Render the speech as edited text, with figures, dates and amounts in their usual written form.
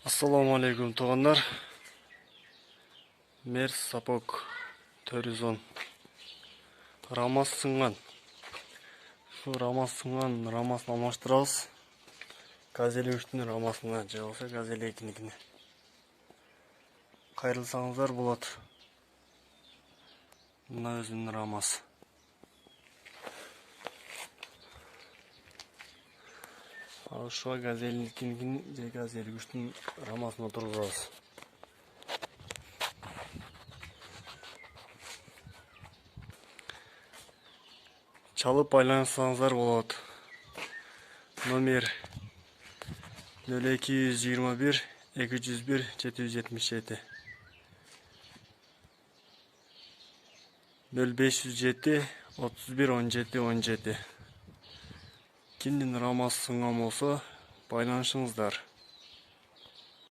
Assalamu alaikum туғандар. Мерс сапок төрізон. Рамас сыңған. Шу рамас сыңған рамасын алмаштырабыз. Газели үштің рамасына же болса газели екінікіне. Қайрылсаңыздар болады. Мына өзінің рамасы. Ал шуға газели екінікіне же газели үштің рамасына тұрғызабыз. Çalıp байланысаңыздар болады. Номер 0221 201 777 0507 31 17 17. Кимдин рамасы сыңган болсо байланышыңыздар.